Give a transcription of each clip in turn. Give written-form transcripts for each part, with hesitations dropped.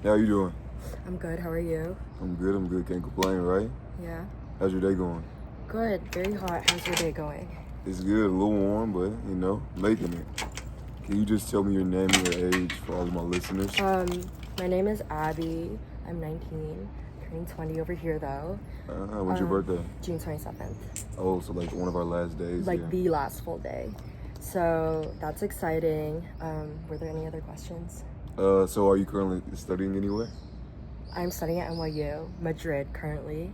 How you doing? I'm good. How are you? I'm good. I'm good. Can't complain, right? Yeah. How's your day going? Good. Very hot. How's your day going? It's good. A little warm, but making it. Can you just tell me your name and your age for all of my listeners? My name is Abby. I'm 19. Turning 20 over here though. When's your birthday? June 27th. Oh, so like one of our last days. Like yeah. the last full day. So that's exciting. Were there any other questions? So are you currently studying anywhere? I'm studying at NYU, Madrid currently.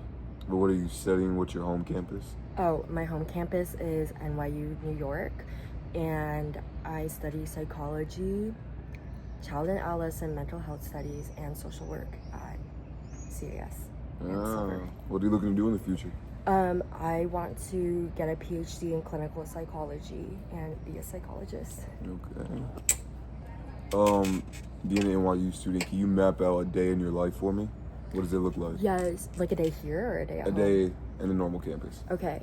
But what are you studying? What's your home campus? Oh, my home campus is NYU, New York, and I study psychology, child and adolescent mental health studies, and social work at CAS. What are you looking to do in the future? I want to get a PhD in clinical psychology and be a psychologist. Okay. Being an NYU student, can you map out a day in your life for me? What does it look like? Yes, like a day here or a day at home? A day in a normal campus. Okay.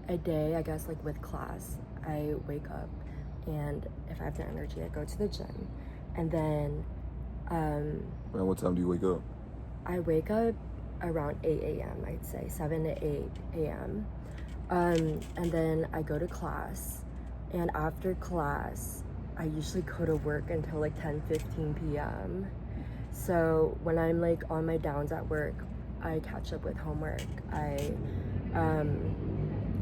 A day, I guess, like with class, I wake up and if I have the energy, I go to the gym. And then, Around what time do you wake up? I wake up around 8 a.m., I'd say, 7 to 8 a.m. And then I go to class. And after class, I usually go to work until like 10:15 p.m. So when I'm like on my downs at work, I catch up with homework. I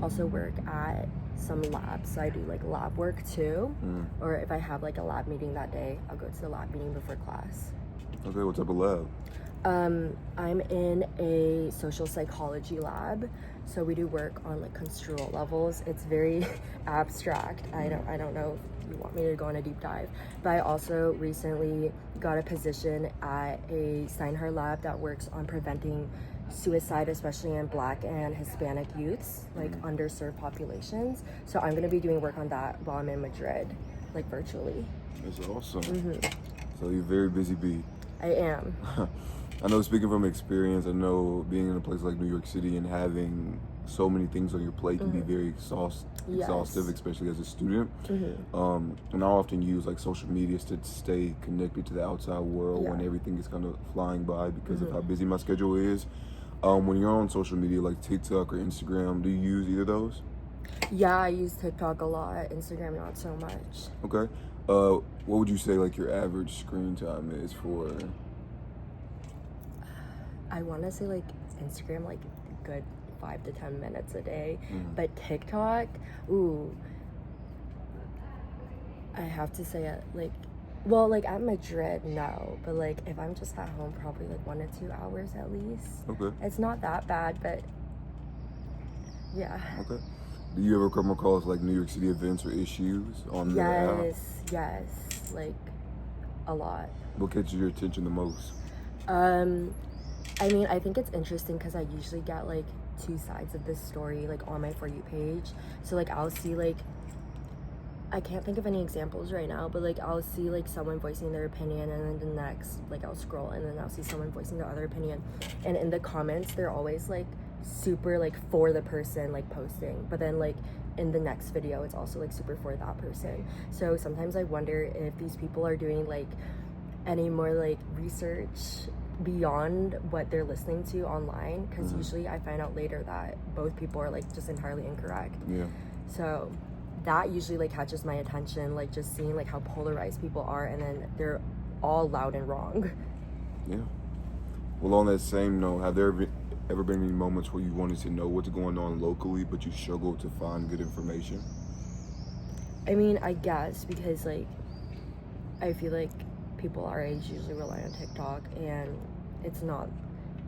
also work at some labs, so I do like lab work too. Or if I have like a lab meeting that day, I'll go to the lab meeting before class. Okay, what type of lab? I'm in a social psychology lab, so we do work on like construal levels. It's very abstract. I don't know if you want me to go on a deep dive, but I also recently got a position at a Steinhardt lab that works on preventing suicide, especially in Black and Hispanic youths, like underserved populations. So I'm gonna be doing work on that while I'm in Madrid, like virtually. That's awesome. So you're a very busy bee. I am. I know, speaking from experience, I know being in a place like New York City and having so many things on your plate can be very exhaustive, especially as a student. And I often use like social media to stay connected to the outside world when everything is kind of flying by because of how busy my schedule is. When you're on social media like TikTok or Instagram, do you use either of those? Yeah, I use TikTok a lot, Instagram not so much. Okay. What would you say like your average screen time is for? I want to say like Instagram, like good 5 to 10 minutes a day, but TikTok, ooh, I have to say it like, well, like at Madrid, no, but like if I'm just at home, probably like 1 to 2 hours at least. Okay. It's not that bad, but yeah. Okay. Do you ever come across like New York City events or issues on the app? Yes, like a lot. What catches your attention the most? I mean, I think it's interesting because I usually get like two sides of this story like on my For You page. So like I'll see like, I can't think of any examples right now, but like I'll see like someone voicing their opinion and then the next, like I'll scroll and then I'll see someone voicing their other opinion. And in the comments, they're always like super like for the person like posting. But then like in the next video, it's also like super for that person. So sometimes I wonder if these people are doing like any more like research beyond what they're listening to online, because usually I find out later that both people are like just entirely incorrect. Yeah. So that usually like catches my attention, like just seeing like how polarized people are and then they're all loud and wrong. Yeah. Well, on that same note, have there ever been any moments where you wanted to know what's going on locally but you struggled to find good information? I mean, I guess because like I feel like people our age usually rely on TikTok and it's not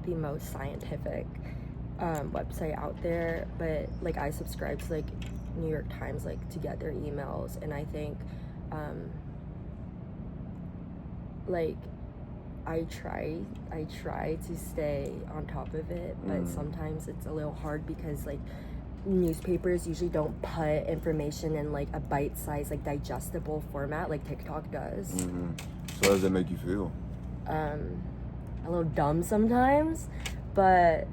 the most scientific website out there, but like I subscribe to like New York Times like to get their emails, and I think like I try to stay on top of it, but sometimes it's a little hard because like newspapers usually don't put information in like a bite-sized like digestible format like TikTok does. So how does that make you feel? A little dumb sometimes, but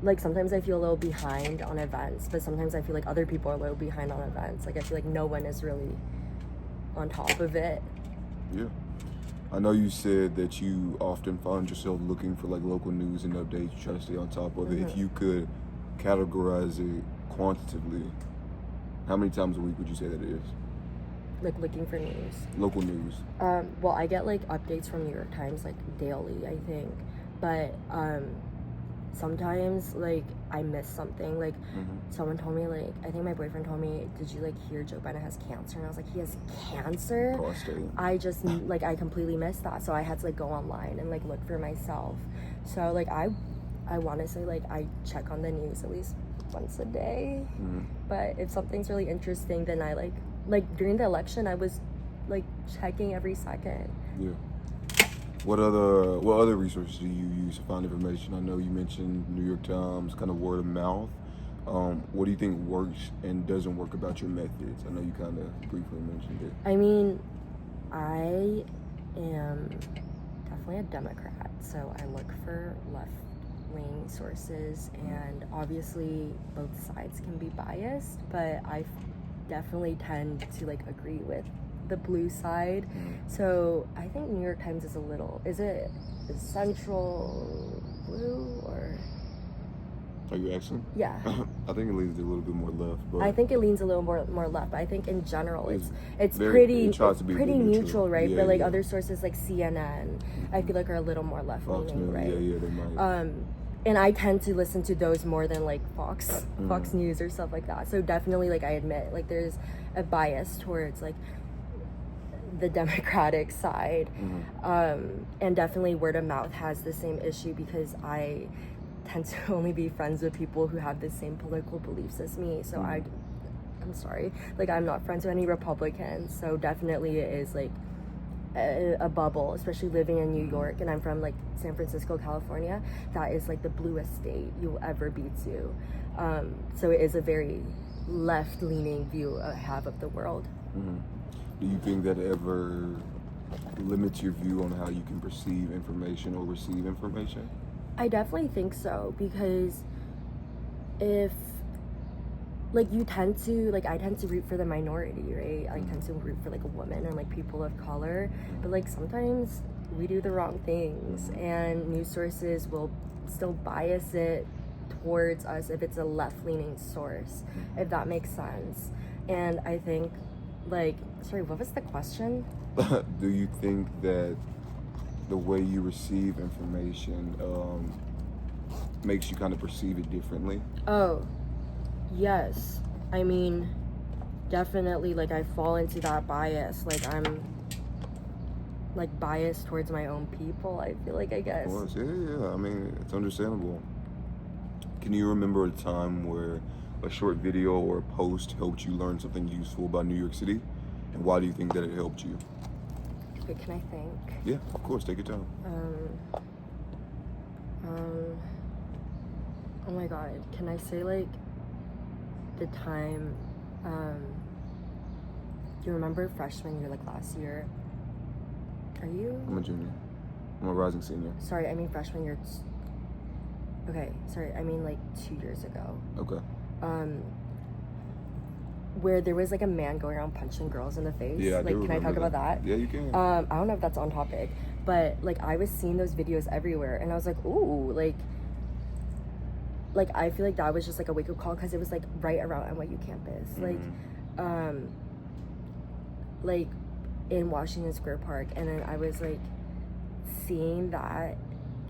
like sometimes I feel a little behind on events, but sometimes I feel like other people are a little behind on events. Like I feel like no one is really on top of it. Yeah. I know you said that you often find yourself looking for like local news and updates. You try to stay on top of it. If you could categorize it quantitatively, how many times a week would you say that it is? Like looking for news. Local news. Well, I get like updates from New York Times like daily, I think. But sometimes like I miss something. Like someone told me, like I think my boyfriend told me, did you like hear Joe Biden has cancer? And I was like, he has cancer? Prostate. I just like I completely missed that, so I had to like go online and like look for myself. So like I want to say like I check on the news at least once a day. But if something's really interesting, then I like during the election I was like checking every second. Yeah. What other resources do you use to find information? I know you mentioned New York Times, kind of word of mouth. What do you think works and doesn't work about your methods? I know you kind of briefly mentioned it. I mean, I am definitely a Democrat, so I look for left-wing sources, and obviously both sides can be biased, but I definitely tend to like agree with the blue side. So I think New York Times is it central blue or? Are you asking? Yeah. I think it leans a little bit more left, but I think it leans a little more left. But I think in general it's pretty pretty neutral, right? Yeah, but like yeah. other sources like CNN, I feel like are a little more left leaning, right? Yeah, they might. And I tend to listen to those more than like Fox News or stuff like that. So definitely, like I admit, like there's a bias towards like the Democratic side, and definitely word of mouth has the same issue because I tend to only be friends with people who have the same political beliefs as me. So I'm sorry, like I'm not friends with any Republicans. So definitely it is like a bubble, especially living in New York, and I'm from like San Francisco, California. That is like the bluest state you'll ever be to. So it is a very left-leaning view I have of the world. Do you think that ever limits your view on how you can perceive information or receive information? I definitely think so, because if like I tend to root for the minority, right? I tend to root for like a woman and like people of color, but like sometimes we do the wrong things, and news sources will still bias it towards us if it's a left-leaning source, if that makes sense. And I think like, sorry, what was the question? Do you think that the way you receive information makes you kind of perceive it differently? Oh, yes. I mean, definitely, like, I fall into that bias. Like, I'm, like, biased towards my own people, I feel like, I guess. Of course, yeah. I mean, it's understandable. Can you remember a time where a short video or a post helped you learn something useful about New York City? And why do you think that it helped you? Okay, can I think? Yeah, of course, take your time. Oh my god, can I say like the time, do you remember freshman year, like last year? Are you? I'm a junior. I'm a rising senior. Sorry, I mean freshman year. Okay, sorry, I mean like 2 years ago. Okay. Where there was like a man going around punching girls in the face. Yeah, like, can I talk about that? Yeah, you can. I don't know if that's on topic, but like I was seeing those videos everywhere, and I was like, ooh, like I feel like that was just like a wake-up call, because it was like right around NYU campus, like in Washington Square Park, and then I was like seeing that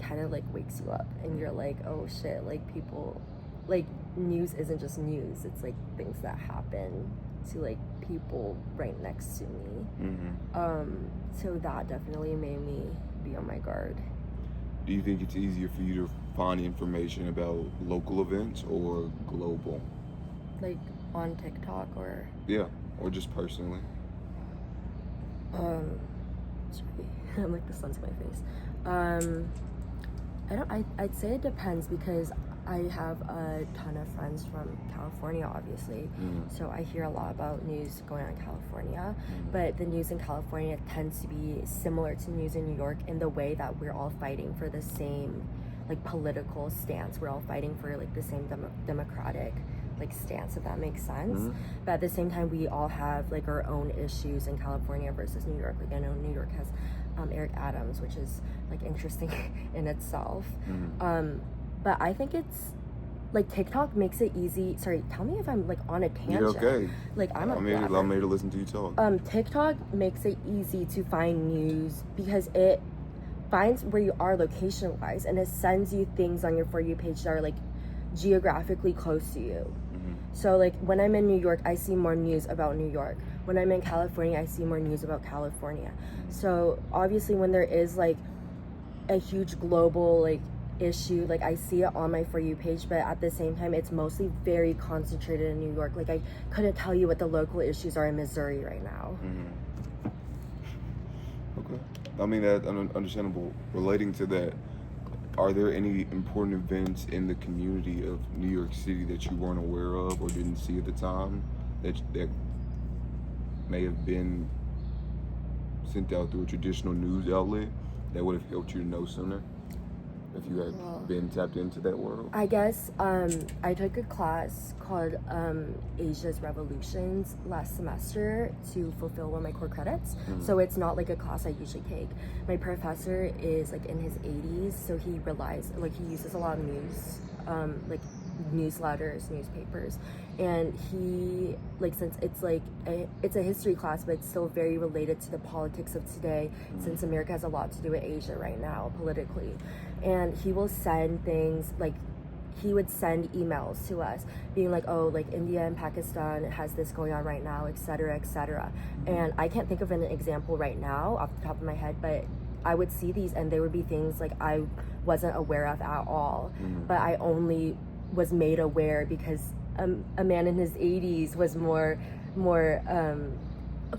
kind of like wakes you up, and you're like, oh shit, like people, like news isn't just news, it's like things that happen to like people right next to me. So that definitely made me be on my guard. Do you think it's easier for you to find information about local events or global? Like on TikTok or? Yeah, or just personally. Sorry, I'm like the sun's in my face. I'd say it depends, because I have a ton of friends from California, obviously. So I hear a lot about news going on in California, but the news in California tends to be similar to news in New York in the way that we're all fighting for the same like political stance. We're all fighting for like the same democratic like stance, if that makes sense. But at the same time, we all have like our own issues in California versus New York. Like I know New York has Eric Adams, which is like interesting in itself. Mm-hmm. But I think it's like TikTok makes it easy. Sorry, tell me if I'm like on a tangent. You're okay. Like I'm I'm here to listen to you talk. TikTok makes it easy to find news because it finds where you are location wise, and it sends you things on your For You page that are like geographically close to you. Mm-hmm. So like when I'm in New York, I see more news about New York. When I'm in California, I see more news about California. So obviously when there is like a huge global like issue, like I see it on my For You page, but at the same time it's mostly very concentrated in New York. Like I couldn't tell you what the local issues are in Missouri right now. Mm-hmm. Okay, I mean, that's understandable. Relating to that, are there any important events in the community of New York City that you weren't aware of or didn't see at the time that may have been sent out through a traditional news outlet that would have helped you to know sooner if you had been tapped into that world? I guess I took a class called Asia's Revolutions last semester to fulfill one of my core credits. Mm-hmm. So it's not like a class I usually take. My professor is like in his 80s, so he uses a lot of news, like newsletters, newspapers, and he since it's a history class, but it's still very related to the politics of today, since America has a lot to do with Asia right now politically. And he will send things like he would send emails to us being like, oh, like India and Pakistan has this going on right now, etc., etc. And I can't think of an example right now off the top of my head, but I would see these and there would be things like I wasn't aware of at all, but I only was made aware because a man in his 80s was more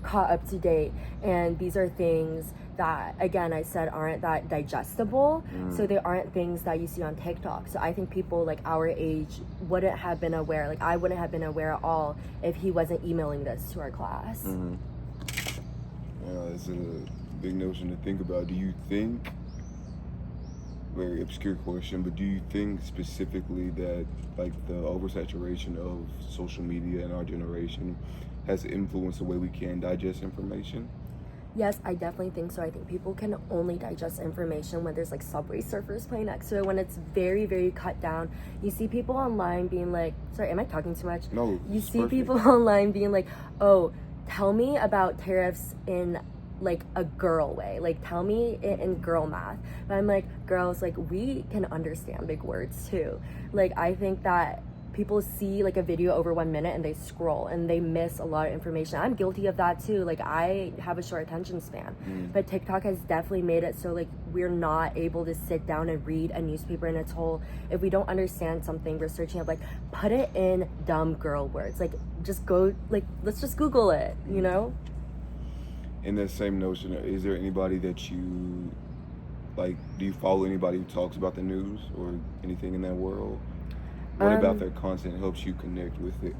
caught up to date. And these are things that, again, I said aren't that digestible, so they aren't things that you see on TikTok. So I think people like our age wouldn't have been aware, like I wouldn't have been aware at all if he wasn't emailing this to our class. It's a big notion to think about. Do you think, very obscure question, but do you think specifically that like the oversaturation of social media in our generation has influenced the way we can digest information? Yes, I definitely think so. I think people can only digest information when there's like Subway Surfers playing next to it, when it's very, very cut down. You see people online being like, sorry, am I talking too much? No, you see perfect. people online being like, oh, tell me about tariffs in like a girl way, like tell me it in girl math. But I'm like, girls, like we can understand big words too. Like I think that people see like a video over 1 minute and they scroll and they miss a lot of information. I'm guilty of that too. Like I have a short attention span, but TikTok has definitely made it so like we're not able to sit down and read a newspaper in its whole. If we don't understand something, we're searching up like, put it in dumb girl words, like just go, like let's just Google it, you know? In that same notion, is there anybody that you like, do you follow anybody who talks about the news or anything in that world? What about their content helps you connect with it?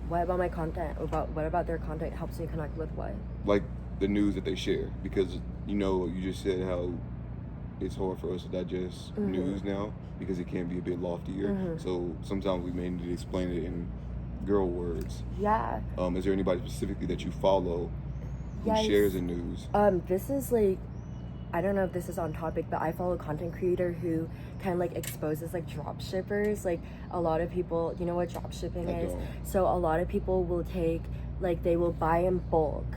What about my content? What about their content helps me connect with what? Like the news that they share, because you just said how it's hard for us to digest news now because it can be a bit loftier. So sometimes we may need to explain it in girl words. Yeah. Is there anybody specifically that you follow who shares the news? This is like, I don't know if this is on topic, but I follow a content creator who kind of like exposes like drop shippers. Like a lot of people, you know what drop shipping is? So a lot of people will take, like they will buy in bulk,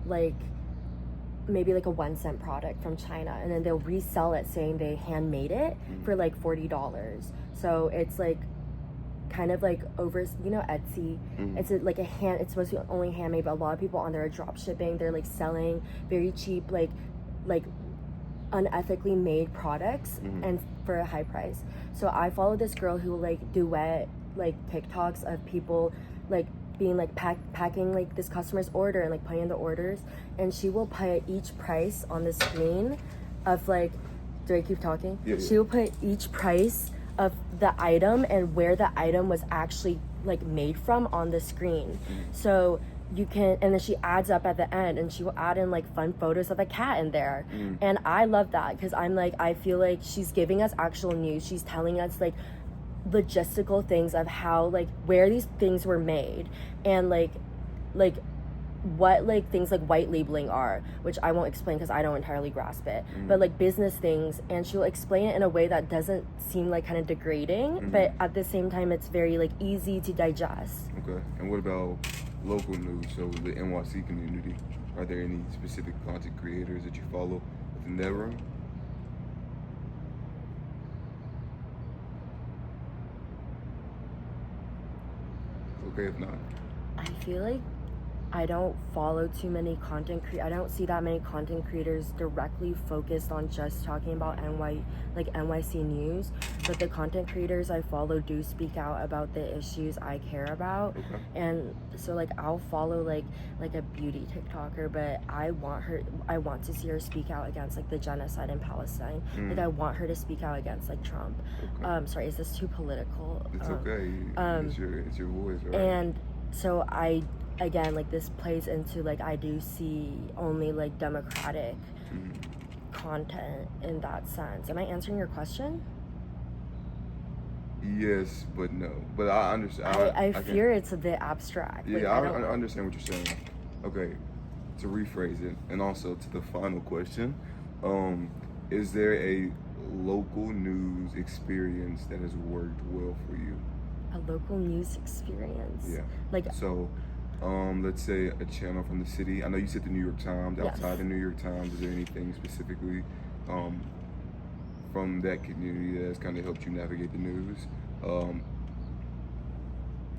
like maybe like a 1 cent product from China, and then they'll resell it saying they handmade it for like $40. So it's like kind of like over, you know, Etsy. It's it's supposed to be only handmade, but a lot of people on there are drop shipping. They're like selling very cheap, like unethically made products and for a high price. So I follow this girl who like duet like TikToks of people like being like packing like this customer's order and like putting in the orders, and she will put each price on the screen of like, do I keep talking? Yeah. She will put each price of the item and where the item was actually like made from on the screen. So you can, and then she adds up at the end, and she will add in like fun photos of a cat in there. And I love that because I'm like, I feel like she's giving us actual news. She's telling us like logistical things of how like where these things were made, and like what like things like white labeling are, which I won't explain because I don't entirely grasp it, but like business things, and she'll explain it in a way that doesn't seem like kind of degrading, but at the same time it's very like easy to digest. Okay. And what about local news? So the NYC community, are there any specific content creators that you follow within that realm? Okay, if not. I feel like I don't follow too many I don't see that many content creators directly focused on just talking about NYC news, but the content creators I follow do speak out about the issues I care about. Okay. And so like I'll follow like a beauty TikToker, but I want to see her speak out against like the genocide in Palestine. Like I want her to speak out against like Trump. Okay. Sorry, is this too political? It's okay. It's your voice, right? And so again, like this plays into like I do see only like democratic content in that sense. Am I answering your question? Yes, but no. But I understand. I fear it's a bit abstract. Yeah, like, I understand what you're saying. Okay, to rephrase it, and also to the final question, is there a local news experience that has worked well for you? A local news experience? Yeah. Like so. Let's say a channel from the city. I know you said the New York Times. Outside the New York Times, is there anything specifically from that community that has kind of helped you navigate the news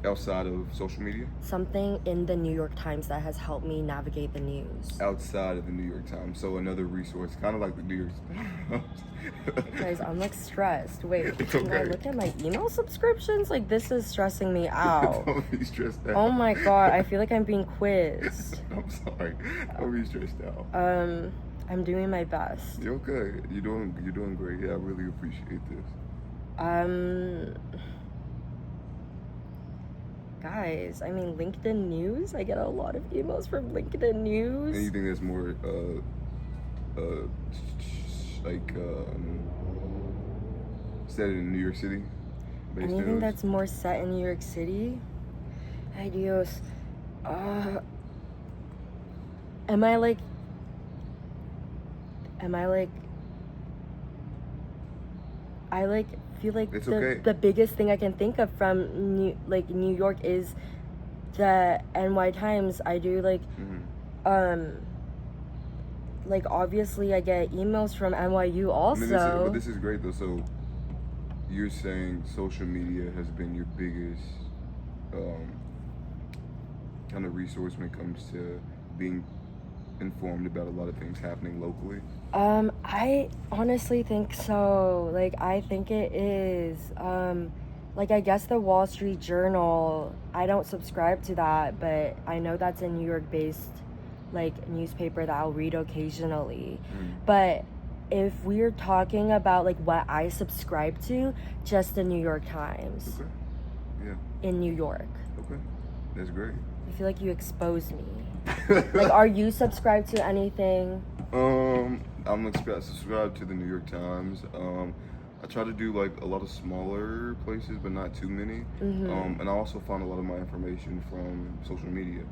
outside of social media? Something in the New York Times that has helped me navigate the news. Outside of the New York Times. So another resource, kind of like the New York Times. Guys, I'm like stressed. Wait, It's can I okay. look at my email subscriptions? Like this is stressing me out. Don't be stressed out. Oh my god, I feel like I'm being quizzed. I'm sorry. Don't be stressed out. I'm doing my best. You're okay. You're doing great. Yeah, I really appreciate this. Guys, I mean LinkedIn News. I get a lot of emails from LinkedIn News. Anything that's more set in New York City? Anything news? that's more set in New York City? Ay Dios. Am I like I like feel like It's the okay. the biggest thing I can think of from New York is the NY Times. I do like like obviously I get emails from NYU also. But this is great though. So you're saying social media has been your biggest kind of resource when it comes to being informed about a lot of things happening locally? I honestly think so. Like, I think it is. Like, I guess the Wall Street Journal, I don't subscribe to that, but I know that's a New York-based, like, newspaper that I'll read occasionally. But if we're talking about, like, what I subscribe to, just the New York Times. Okay. Yeah. In New York. Okay. That's great. I feel like you exposed me. Like, are you subscribed to anything? I'm subscribed to the New York Times. I try to do like a lot of smaller places, but not too many. And I also find a lot of my information from social media,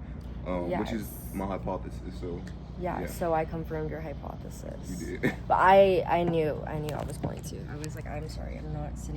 which is my hypothesis. So yeah, so I confirmed your hypothesis. you did. But I knew I was going to. I was like, I'm sorry, I'm not sitting